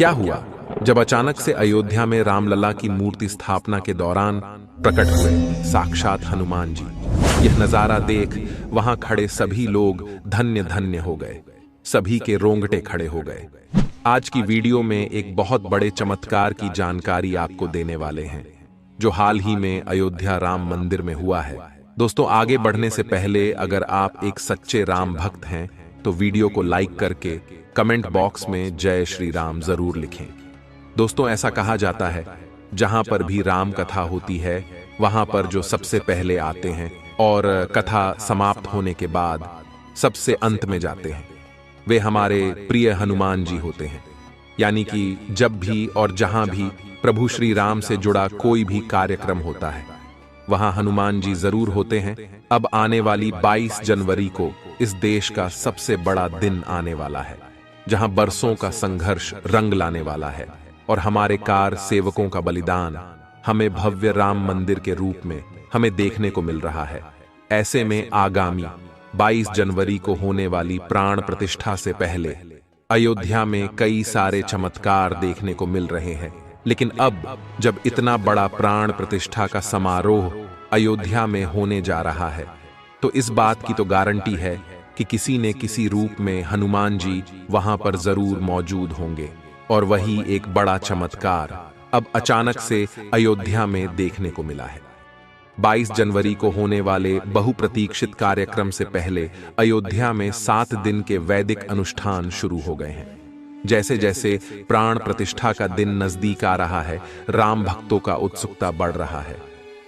क्या हुआ जब अचानक से अयोध्या में रामलला की मूर्ति स्थापना के दौरान प्रकट हुए साक्षात हनुमान जी। यह नजारा देख वहां खड़े सभी लोग धन्य धन्य हो गए, सभी के रोंगटे खड़े हो गए। आज की वीडियो में एक बहुत बड़े चमत्कार की जानकारी आपको देने वाले हैं, जो हाल ही में अयोध्या राम मंदिर में हुआ है। दोस्तों, आगे बढ़ने से पहले अगर आप एक सच्चे राम भक्त हैं तो वीडियो को लाइक करके कमेंट बॉक्स में जय श्री राम जरूर लिखें। दोस्तों, ऐसा कहा जाता है जहां पर भी राम कथा होती है वहां पर जो सबसे पहले आते हैं और कथा समाप्त होने के बाद सबसे अंत में जाते हैं, वे हमारे प्रिय हनुमान जी होते हैं। यानी कि जब भी और जहां भी प्रभु श्री राम से जुड़ा कोई भी कार्यक्रम होता है वहां हनुमान जी जरूर होते हैं। अब आने वाली 22 जनवरी को इस देश का सबसे बड़ा दिन आने वाला है, जहां बरसों का संघर्ष रंग लाने वाला है और हमारे कार सेवकों का बलिदान हमें भव्य राम मंदिर के रूप में हमें देखने को मिल रहा है। ऐसे में आगामी 22 जनवरी को होने वाली प्राण प्रतिष्ठा से पहले अयोध्या में कई सारे चमत्कार देखने को मिल रहे हैं। लेकिन अब जब इतना बड़ा प्राण प्रतिष्ठा का समारोह अयोध्या में होने जा रहा है तो इस बात की तो गारंटी है कि किसी न किसी रूप में हनुमान जी वहां पर जरूर मौजूद होंगे। और वही एक बड़ा चमत्कार अब अचानक से अयोध्या में देखने को मिला है। 22 जनवरी को होने वाले बहुप्रतीक्षित कार्यक्रम से पहले अयोध्या में 7 दिन के वैदिक अनुष्ठान शुरू हो गए हैं। जैसे जैसे प्राण प्रतिष्ठा का दिन नजदीक आ रहा है, राम भक्तों का उत्सुकता बढ़ रहा है।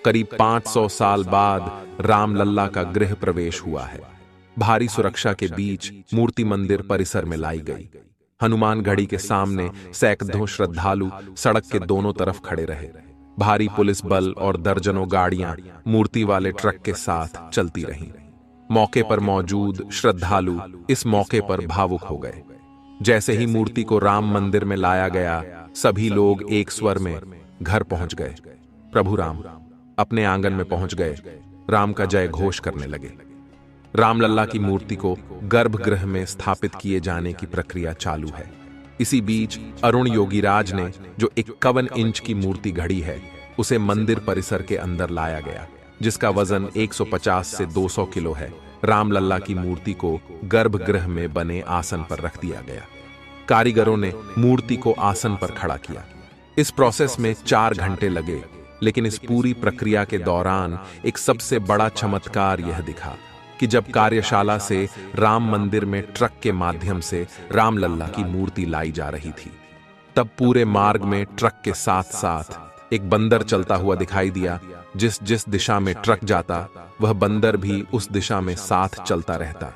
करीब 500 साल बाद रामलला का गृह प्रवेश हुआ है। भारी सुरक्षा के बीच मूर्ति मंदिर परिसर में लाई गई। हनुमान गढ़ी के सामने सैकड़ों श्रद्धालु सड़क के दोनों तरफ खड़े रहे। भारी पुलिस बल और दर्जनों गाड़ियां मूर्ति वाले ट्रक के साथ चलती रहीं। मौके पर मौजूद श्रद्धालु इस मौके पर भावुक हो गए। जैसे ही मूर्ति को राम मंदिर में लाया गया, सभी लोग एक स्वर में घर पहुंच गए। प्रभु राम अपने आंगन में पहुंच गए, राम का जय घोष करने लगे। रामलला की मूर्ति को गर्भगृह में स्थापित किए जाने की प्रक्रिया चालू है। इसी बीच अरुण योगीराज ने जो 51 इंच की मूर्ति घड़ी है उसे मंदिर परिसर के अंदर लाया गया, जिसका वजन 150 से 200 किलो है। रामलला की मूर्ति को गर्भगृह में बने आसन पर रख दिया गया। कारीगरों ने मूर्ति को आसन पर खड़ा किया। इस प्रोसेस में 4 घंटे लगे, लेकिन इस पूरी प्रक्रिया के दौरान एक सबसे बड़ा चमत्कार यह दिखा कि जब कार्यशाला से राम मंदिर में ट्रक के माध्यम से रामलला की मूर्ति लाई जा रही थी, तब पूरे मार्ग में ट्रक के साथ साथ एक बंदर चलता हुआ दिखाई दिया। जिस जिस दिशा में ट्रक जाता वह बंदर भी उस दिशा में साथ चलता रहता।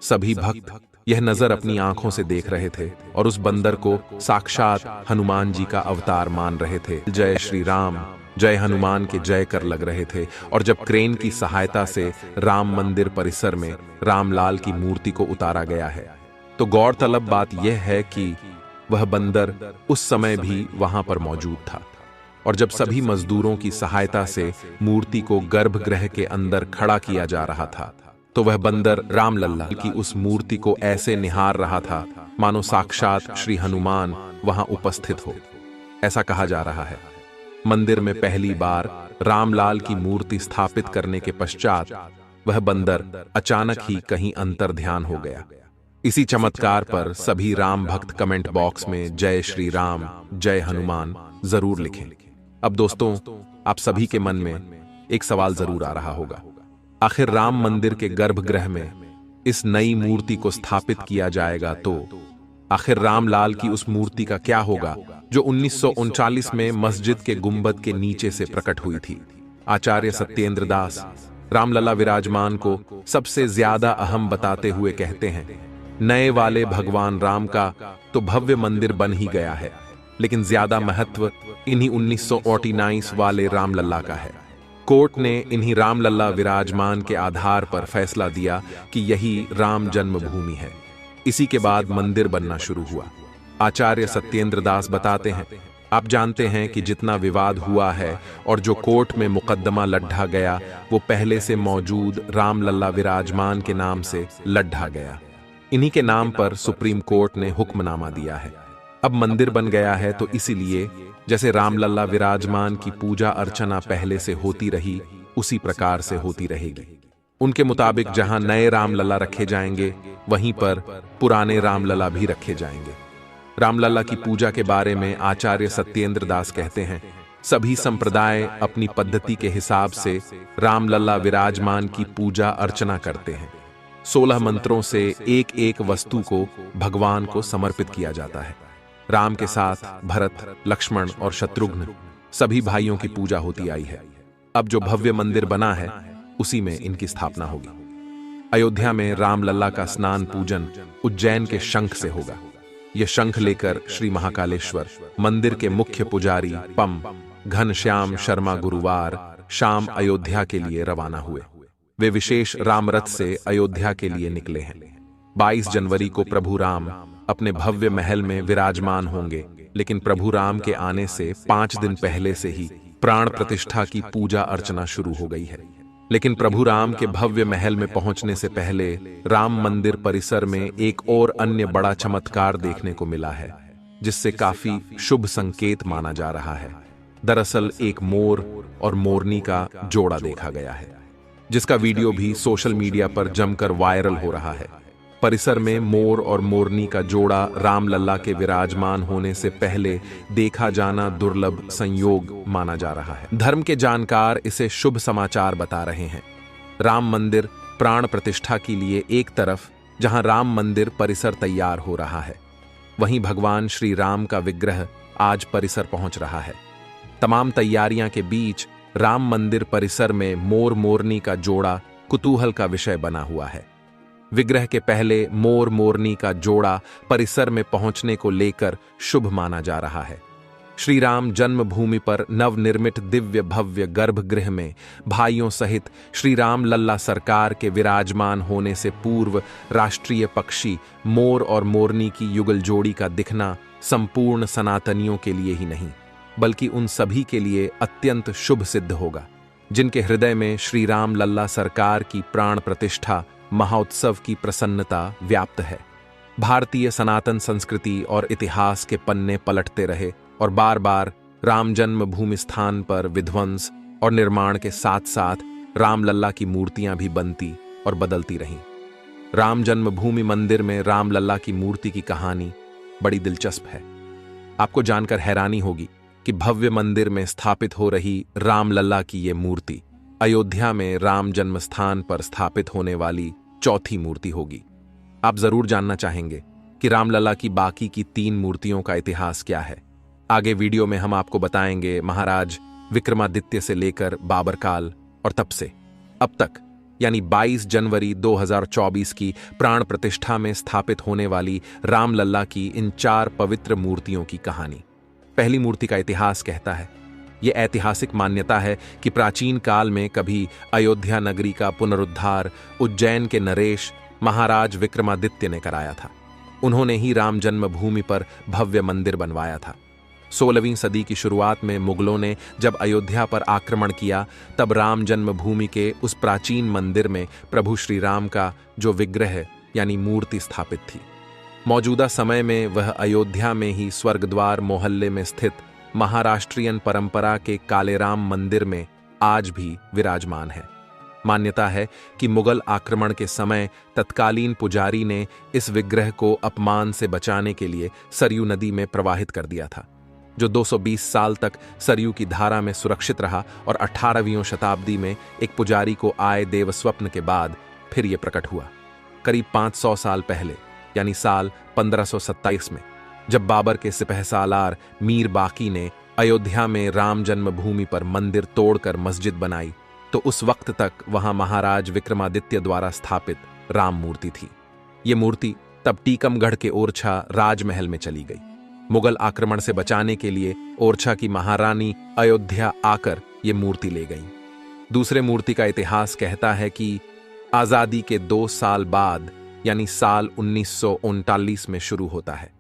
सभी भक्त यह नजर अपनी आंखों से देख रहे थे और उस बंदर को साक्षात हनुमान जी का अवतार मान रहे थे। जय श्री राम, जय हनुमान के जय कर लग रहे थे। और जब क्रेन की सहायता से राम मंदिर परिसर में रामलाल की मूर्ति को उतारा गया है तो गौरतलब बात यह है कि वह बंदर उस समय भी वहां पर मौजूद था। और जब सभी मजदूरों की सहायता से मूर्ति को गर्भगृह के अंदर खड़ा किया जा रहा था तो वह बंदर रामलला की उस मूर्ति को ऐसे निहार रहा था मानो साक्षात श्री हनुमान वहां उपस्थित हो। ऐसा कहा जा रहा है मंदिर में पहली बार रामलाल की मूर्ति स्थापित करने के पश्चात वह बंदर अचानक ही कहीं अंतर ध्यान हो गया। इसी चमत्कार पर सभी राम भक्त कमेंट बॉक्स में जय श्री राम, जय हनुमान जरूर लिखें। अब दोस्तों, आप सभी के मन में एक सवाल जरूर आ रहा होगा, आखिर राम मंदिर के गर्भगृह में इस नई मूर्ति को स्थापित किया जाएगा तो आखिर रामलाल की उस मूर्ति का क्या होगा जो 1939 में मस्जिद के गुंबद के नीचे से प्रकट हुई थी। आचार्य सत्येंद्र दास रामलला विराजमान को सबसे ज्यादा अहम बताते हुए कहते हैं, नए वाले भगवान राम का तो भव्य मंदिर बन ही गया है, लेकिन ज्यादा महत्व इन्हीं 1949 वाले रामलला का है। कोर्ट ने इन्हीं रामलला विराजमान के आधार पर फैसला दिया कि यही राम जन्मभूमि है। इसी के बाद मंदिर बनना शुरू हुआ। आचार्य सत्येंद्र दास बताते हैं, आप जानते हैं कि जितना विवाद हुआ है और जो कोर्ट में मुकदमा लढ़ा गया वो पहले से मौजूद रामलला विराजमान के नाम से लढ़ा गया। इन्हीं के नाम पर सुप्रीम कोर्ट ने हुक्मनामा दिया है। अब मंदिर बन गया है तो इसीलिए जैसे रामलला विराजमान की पूजा अर्चना पहले से होती रही उसी प्रकार से होती रहेगी। उनके मुताबिक जहां नए रामलला रखे जाएंगे वहीं पर पुराने रामलला भी रखे जाएंगे। रामलला की पूजा के बारे में आचार्य सत्येंद्र दास कहते हैं, सभी संप्रदाय अपनी पद्धति के हिसाब से रामलला विराजमान की पूजा अर्चना करते हैं। 16 मंत्रों से एक एक वस्तु को भगवान को समर्पित किया जाता है। राम के साथ भरत, लक्ष्मण और शत्रुघ्न सभी भाइयों की पूजा होती आई है। अब जो भव्य मंदिर बना है उसी में इनकी स्थापना होगी। अयोध्या में रामलला का स्नान पूजन उज्जैन के शंख से होगा। यह शंख लेकर श्री महाकालेश्वर मंदिर के मुख्य पुजारी पम घनश्याम शर्मा गुरुवार शाम अयोध्या के लिए रवाना हुए। वे विशेष रामरथ से अयोध्या के लिए निकले हैं। 22 जनवरी को प्रभु राम अपने भव्य महल में विराजमान होंगे, लेकिन प्रभु राम के आने से 5 दिन पहले से ही प्राण प्रतिष्ठा की पूजा अर्चना शुरू हो गई है। लेकिन प्रभु राम के भव्य महल में पहुंचने से पहले राम मंदिर परिसर में एक और अन्य बड़ा चमत्कार देखने को मिला है, जिससे काफी शुभ संकेत माना जा रहा है। दरअसल एक मोर और मोरनी का जोड़ा देखा गया है, जिसका वीडियो भी सोशल मीडिया पर जमकर वायरल हो रहा है। परिसर में मोर और मोरनी का जोड़ा रामलला के विराजमान होने से पहले देखा जाना दुर्लभ संयोग माना जा रहा है। धर्म के जानकार इसे शुभ समाचार बता रहे हैं। राम मंदिर प्राण प्रतिष्ठा के लिए एक तरफ जहां राम मंदिर परिसर तैयार हो रहा है, वहीं भगवान श्री राम का विग्रह आज परिसर पहुंच रहा है। तमाम तैयारियां के बीच राम मंदिर परिसर में मोर मोरनी का जोड़ा कुतूहल का विषय बना हुआ है। विग्रह के पहले मोर मोरनी का जोड़ा परिसर में पहुंचने को लेकर शुभ माना जा रहा है। श्री राम जन्मभूमि पर नवनिर्मित दिव्य भव्य गर्भगृह में भाइयों सहित श्री राम लल्ला सरकार के विराजमान होने से पूर्व राष्ट्रीय पक्षी मोर और मोरनी की युगल जोड़ी का दिखना संपूर्ण सनातनियों के लिए ही नहीं, बल्कि उन सभी के लिए अत्यंत शुभ सिद्ध होगा जिनके हृदय में श्री राम लल्ला सरकार की प्राण प्रतिष्ठा महोत्सव की प्रसन्नता व्याप्त है। भारतीय सनातन संस्कृति और इतिहास के पन्ने पलटते रहे और बार बार राम जन्मभूमि स्थान पर विध्वंस और निर्माण के साथ साथ रामलला की मूर्तियां भी बनती और बदलती रहीं। राम जन्मभूमि मंदिर में रामलला की मूर्ति की कहानी बड़ी दिलचस्प है। आपको जानकर हैरानी होगी कि भव्य मंदिर में स्थापित हो रही रामलला की ये मूर्ति अयोध्या में राम जन्मस्थान पर स्थापित होने वाली चौथी मूर्ति होगी। आप जरूर जानना चाहेंगे कि रामलला की बाकी की 3 मूर्तियों का इतिहास क्या है। आगे वीडियो में हम आपको बताएंगे महाराज विक्रमादित्य से लेकर बाबर काल और तब से अब तक यानी 22 जनवरी 2024 की प्राण प्रतिष्ठा में स्थापित होने वाली रामलला की इन 4 पवित्र मूर्तियों की कहानी। पहली मूर्ति का इतिहास कहता है, यह ऐतिहासिक मान्यता है कि प्राचीन काल में कभी अयोध्या नगरी का पुनरुद्धार उज्जैन के नरेश महाराज विक्रमादित्य ने कराया था। उन्होंने ही राम जन्मभूमि पर भव्य मंदिर बनवाया था। 16वीं सदी की शुरुआत में मुगलों ने जब अयोध्या पर आक्रमण किया, तब राम जन्मभूमि के उस प्राचीन मंदिर में प्रभु श्री राम का जो विग्रह यानी मूर्ति स्थापित थी, मौजूदा समय में वह अयोध्या में ही स्वर्गद्वार मोहल्ले में स्थित महाराष्ट्रियन परंपरा के कालेराम मंदिर में आज भी विराजमान है। मान्यता है कि मुगल आक्रमण के समय तत्कालीन पुजारी ने इस विग्रह को अपमान से बचाने के लिए सरयू नदी में प्रवाहित कर दिया था, जो 220 साल तक सरयू की धारा में सुरक्षित रहा और 18वीं शताब्दी में एक पुजारी को आए देवस्वप्न के बाद फिर यह प्रकट हुआ। करीब 500 साल पहले यानी साल 1527 में जब बाबर के सिपहसालार मीर बाकी ने अयोध्या में राम जन्मभूमि पर मंदिर तोड़कर मस्जिद बनाई, तो उस वक्त तक वहां महाराज विक्रमादित्य द्वारा स्थापित राम मूर्ति थी। ये मूर्ति तब टीकमगढ़ के ओरछा राजमहल में चली गई। मुगल आक्रमण से बचाने के लिए ओरछा की महारानी अयोध्या आकर ये मूर्ति ले गई। दूसरे मूर्ति का इतिहास कहता है कि आजादी के 2 साल बाद यानी साल 1939 में शुरू होता है।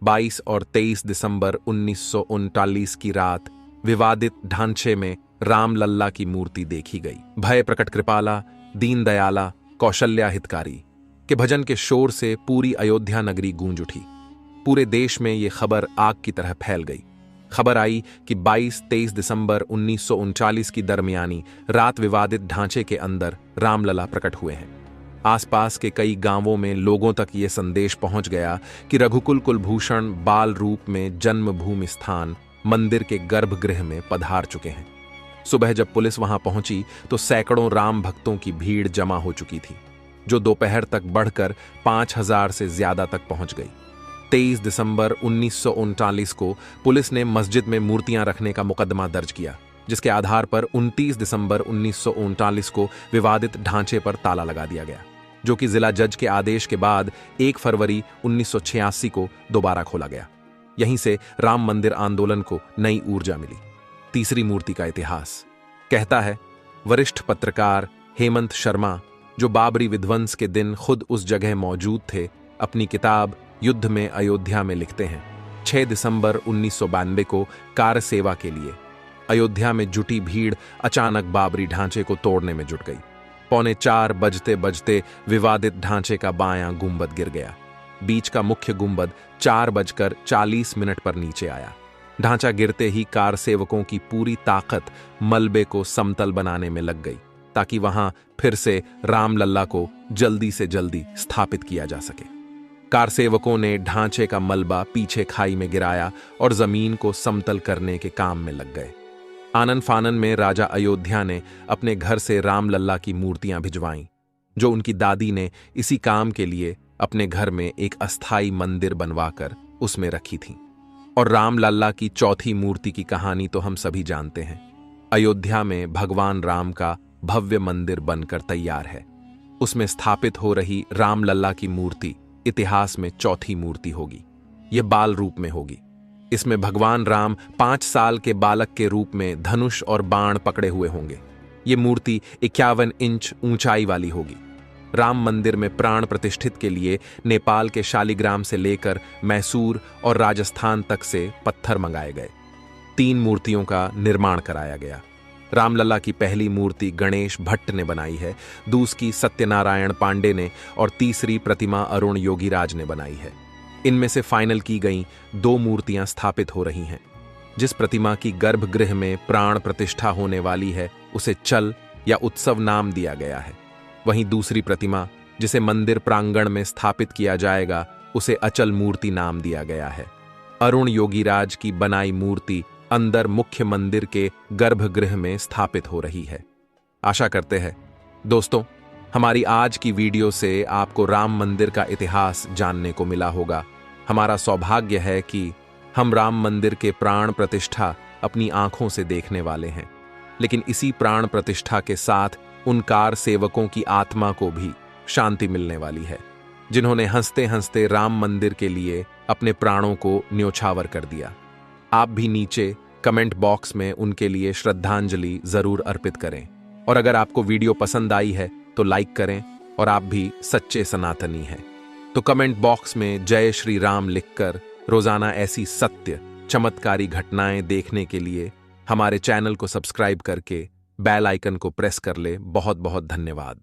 22 और 23 दिसंबर 1939 की रात विवादित ढांचे में रामलल्ला की मूर्ति देखी गई। भय प्रकट कृपाला, दीन दयाला, कौशल्या हितकारी के भजन के शोर से पूरी अयोध्या नगरी गूंज उठी। पूरे देश में ये खबर आग की तरह फैल गई। खबर आई कि 22-23 दिसंबर 1939 की दरमियानी रात विवादित ढांचे के अंदर रामलला प्रकट हुए हैं। आसपास के कई गांवों में लोगों तक ये संदेश पहुंच गया कि रघुकुल कुलभूषण बाल रूप में जन्मभूमि स्थान मंदिर के गर्भगृह में पधार चुके हैं। सुबह जब पुलिस वहां पहुंची तो सैकड़ों राम भक्तों की भीड़ जमा हो चुकी थी, जो दोपहर तक बढ़कर 5000 से ज्यादा तक पहुंच गई। 23 दिसंबर 1939 को पुलिस ने मस्जिद में मूर्तियां रखने का मुकदमा दर्ज किया, जिसके आधार पर 29 दिसंबर 1939 को विवादित ढांचे पर ताला लगा दिया गया, जो कि जिला जज के आदेश के बाद 1 फरवरी 1986 को दोबारा खोला गया। यहीं से राम मंदिर आंदोलन को नई ऊर्जा मिली। तीसरी मूर्ति का इतिहास कहता है, वरिष्ठ पत्रकार हेमंत शर्मा, जो बाबरी विध्वंस के दिन खुद उस जगह मौजूद थे, अपनी किताब युद्ध में अयोध्या में लिखते हैं, 6 दिसंबर 1992 को कार सेवा के लिए अयोध्या में जुटी भीड़ अचानक बाबरी ढांचे को तोड़ने में जुट गई। 3:45 बजते बजते विवादित ढांचे का बायां गुंबद गिर गया। बीच का मुख्य गुंबद 4:40 पर नीचे आया। ढांचा गिरते ही कार सेवकों की पूरी ताकत मलबे को समतल बनाने में लग गई, ताकि वहां फिर से रामलला को जल्दी से जल्दी स्थापित किया जा सके। कार सेवकों ने ढांचे का मलबा पीछे खाई में गिराया और जमीन को समतल करने के काम में लग गए। आनन फानन में राजा अयोध्या ने अपने घर से रामलला की मूर्तियां भिजवाईं, जो उनकी दादी ने इसी काम के लिए अपने घर में एक अस्थाई मंदिर बनवाकर उसमें रखी थी। और रामलला की चौथी मूर्ति की कहानी तो हम सभी जानते हैं। अयोध्या में भगवान राम का भव्य मंदिर बनकर तैयार है। उसमें स्थापित हो रही रामलला की मूर्ति इतिहास में चौथी मूर्ति होगी। यह बाल रूप में होगी। इसमें भगवान राम 5 साल के बालक के रूप में धनुष और बाण पकड़े हुए होंगे। ये मूर्ति 51 इंच ऊंचाई वाली होगी। राम मंदिर में प्राण प्रतिष्ठित के लिए नेपाल के शालिग्राम से लेकर मैसूर और राजस्थान तक से पत्थर मंगाए गए। 3 मूर्तियों का निर्माण कराया गया। रामलला की पहली मूर्ति गणेश भट्ट ने बनाई है, दूसरी सत्यनारायण पांडे ने और तीसरी प्रतिमा अरुण योगीराज ने बनाई है। इनमें से फाइनल की गई 2 मूर्तियां स्थापित हो रही हैं। जिस प्रतिमा की गर्भगृह में प्राण प्रतिष्ठा होने वाली है, उसे चल या उत्सव नाम दिया गया है। वहीं दूसरी प्रतिमा, जिसे मंदिर प्रांगण में स्थापित किया जाएगा, उसे अचल मूर्ति नाम दिया गया है। अरुण योगीराज की बनाई मूर्ति अंदर मुख्य मंदिर के गर्भगृह में स्थापित हो रही है। आशा करते हैं दोस्तों, हमारी आज की वीडियो से आपको राम मंदिर का इतिहास जानने को मिला होगा। हमारा सौभाग्य है कि हम राम मंदिर के प्राण प्रतिष्ठा अपनी आंखों से देखने वाले हैं, लेकिन इसी प्राण प्रतिष्ठा के साथ उन कार सेवकों की आत्मा को भी शांति मिलने वाली है, जिन्होंने हंसते हंसते राम मंदिर के लिए अपने प्राणों को न्योछावर कर दिया। आप भी नीचे कमेंट बॉक्स में उनके लिए श्रद्धांजलि जरूर अर्पित करें। और अगर आपको वीडियो पसंद आई है तो लाइक करें, और आप भी सच्चे सनातनी हैं तो कमेंट बॉक्स में जय श्री राम लिखकर रोजाना ऐसी सत्य चमत्कारी घटनाएं देखने के लिए हमारे चैनल को सब्सक्राइब करके बेल आइकन को प्रेस कर ले। बहुत बहुत धन्यवाद।